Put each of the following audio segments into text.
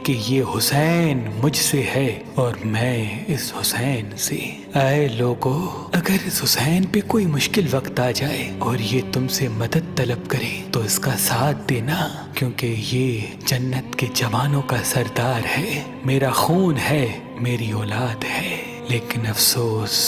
کہ یہ حسین مجھ سے ہے اور میں اس حسین سے۔ اے لوگو، اگر اس حسین پہ کوئی مشکل وقت آ جائے اور یہ تم سے مدد طلب کرے تو اس کا ساتھ دینا، کیونکہ یہ جنت کے جوانوں کا سردار ہے، میرا خون ہے، میری اولاد ہے۔ لیکن افسوس،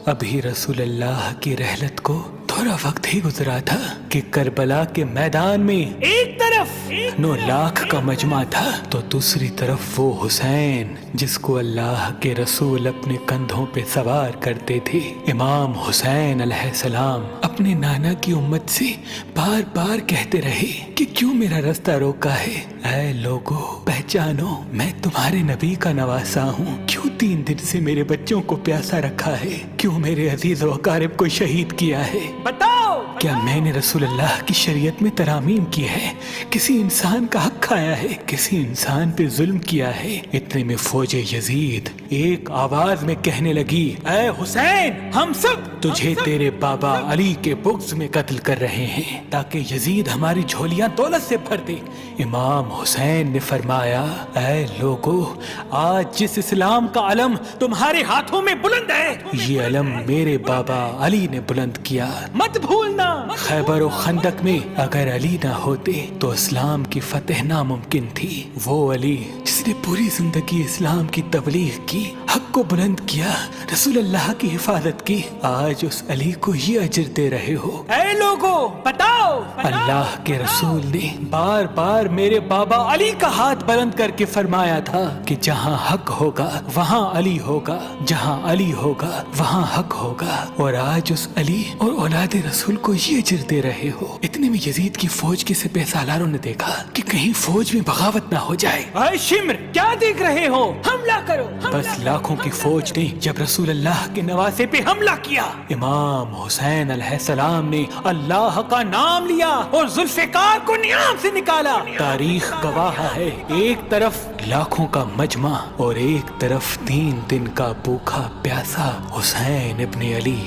ابھی رسول اللہ کی رحلت کو تھوڑا وقت ہی گزرا تھا کہ کربلا کے میدان میں ایک طرف 9 لاکھ کا مجمع تھا تو دوسری طرف وہ حسین جس کو اللہ کے رسول اپنے کندھوں پہ سوار کرتے تھے، امام حسین علیہ السلام اپنے نانا کی امت سے بار بار کہتے رہے کہ کیوں میرا رستہ روکا ہے؟ اے لوگو، پہچانو، میں تمہارے نبی کا نواسا ہوں، کیوں 3 دن سے میرے بچوں کو پیاسا رکھا ہے؟ کیوں میرے عزیز و اقارب کو شہید کیا ہے؟ بتاؤ، کیا میں نے رسول اللہ کی شریعت میں ترامیم کی ہے؟ کسی انسان کا حق کھایا ہے؟ کسی انسان پہ ظلم کیا ہے؟ اتنے میں فوج یزید ایک آواز میں کہنے لگی، اے حسین، ہم سب تجھے تیرے بابا علی کے بغض میں قتل کر رہے ہیں تاکہ یزید ہماری جھولیاں دولت سے بھر دے۔ امام حسین نے فرمایا، اے لوگو، آج جس اسلام کا علم تمہارے ہاتھوں میں بلند ہے، یہ علم میرے بابا علی نے بلند کیا، مت بھولنا۔ خیبر و خندق میں اگر علی نہ ہوتے تو اسلام کی فتح ناممکن تھی۔ وہ علی جس نے پوری زندگی اسلام کی تبلیغ کی، حق کو بلند کیا، رسول اللہ کی حفاظت کی، آج اس علی کو یہ اجر دے رہے ہو۔ اے لوگو، بتاؤ، اللہ کے رسول نے بار بار میرے بابا علی کا ہاتھ بلند کر کے فرمایا تھا کہ جہاں حق ہوگا وہاں علی ہوگا، جہاں علی ہوگا وہاں حق ہوگا، اور آج اس علی اور اولاد رسول کو یہ اجر دے رہے ہو۔ اتنے میں یزید کی فوج کے سپہ سالاروں نے دیکھا کہ کہیں فوج میں بغاوت نہ ہو جائے۔ اے شمر، کیا دیکھ رہے ہو؟ حملہ کرو۔ بس لاکھوں کی فوج نے جب رسول اللہ کے نواسے پہ حملہ کیا، امام حسین علیہ السلام نے اللہ کا نام لیا اور ذوالفقار کو نیام سے نکالا۔ تاریخ گواہ ہے، ایک طرف لاکھوں کا مجمع اور ایک طرف 3 دن کا بھوکا پیاسا حسین ابن علی۔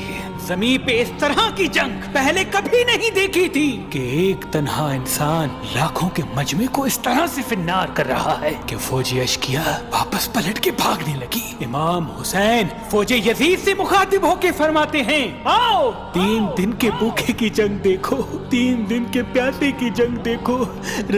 زمین پہ اس طرح کی جنگ پہلے کبھی نہیں دیکھی تھی کہ ایک تنہا انسان لاکھوں کے مجمع کو اس طرح سے فنار کر رہا ہے کہ فوج اشکیا واپس پلٹ کے بھاگنے لگی۔ امام حسین فوج یزید سے مخاطب ہو کے فرماتے ہیں، آؤ، 3 دن کے بھوکے کی جنگ دیکھو، 3 دن کے پیاسے کی جنگ دیکھو،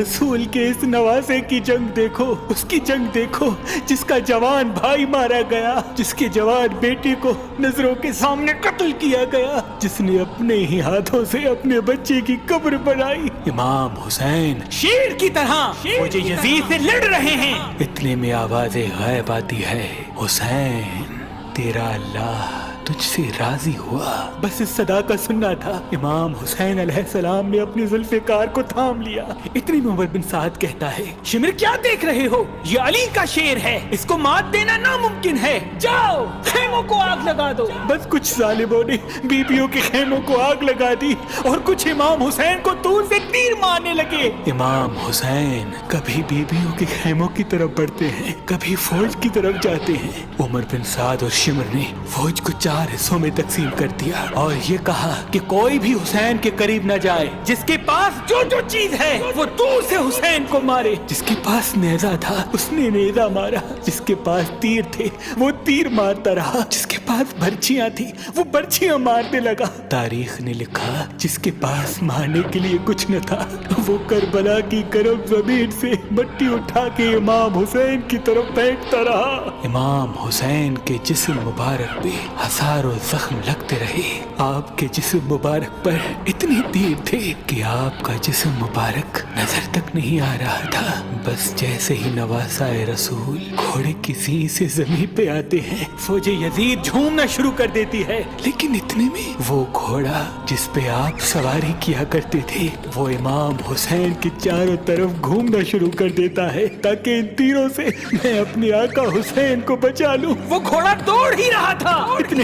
رسول کے اس نواسے کی جنگ دیکھو، اس کی جنگ دیکھو جس کا جوان بھائی مارا گیا، جس کے جوان بیٹے کو نظروں کے سامنے قتل کیا گیا، جس نے اپنے ہی ہاتھوں سے اپنے بچے کی قبر بنائی۔ امام حسین شیر کی طرح فوج یزید سے لڑ رہے ہیں۔ اتنے میں آواز غیب آتی ہے، حسین، تیرا اللہ تجھ سے راضی ہوا۔ بس اس صدا کا سننا تھا، امام حسین علیہ السلام نے اپنی ذوالفقار کو تھام لیا۔ اتنی میں عمر بن سعد کہتا ہے، شمر، کیا دیکھ رہے ہو؟ یہ علی کا شیر ہے، اس کو مات دینا ناممکن ہے، جاؤ خیموں کو آگ لگا دو۔ بس کچھ ظالموں نے بیبیوں کے خیموں کو آگ لگا دی اور کچھ امام حسین کو دور سے تیر مارنے لگے۔ امام حسین کبھی بیبیوں کے خیموں کی طرف بڑھتے ہیں، کبھی فوج کی طرف جاتے ہیں۔ عمر بن سعد اور شمر نے فوج کو 4 حصوں میں تقسیم کر دیا اور یہ کہا کہ کوئی بھی حسین کے قریب نہ جائے، جس کے پاس جو جو چیز ہے وہ دور سے حسین کو مارے۔ جس کے پاس نیزہ تھا اس نے نیزہ مارا، جس کے پاس تیر تھے وہ تیر مارتا رہا، جس کے پاس برچیاں تھی وہ برچیاں مارنے لگا۔ تاریخ نے لکھا جس کے پاس مارنے کے لیے کچھ نہ تھا وہ کربلا کی گرم زمین سے مٹی اٹھا کے امام حسین کی طرف پھینکتا رہا۔ امام حسین کے جسم مبارک پہ ہزاروں زخم لگتے رہے، آپ کے جسم مبارک پر اتنے تیر تھے کہ آپ کا جسم مبارک نظر تک نہیں آ رہا تھا۔ بس جیسے ہی نواسا رسول گھوڑے کی سینگ سے زمین پہ آتے ہیں، فوج یزید جھومنا شروع کر دیتی ہے، لیکن اتنے میں وہ گھوڑا جس پہ آپ سواری کیا کرتے تھے وہ امام حسین کے چاروں طرف گھومنا شروع کر دیتا ہے تاکہ ان تیروں سے میں اپنے آقا حسین کو بچا لوں۔ وہ گھوڑا دوڑ ہی رہا تھا، اتنے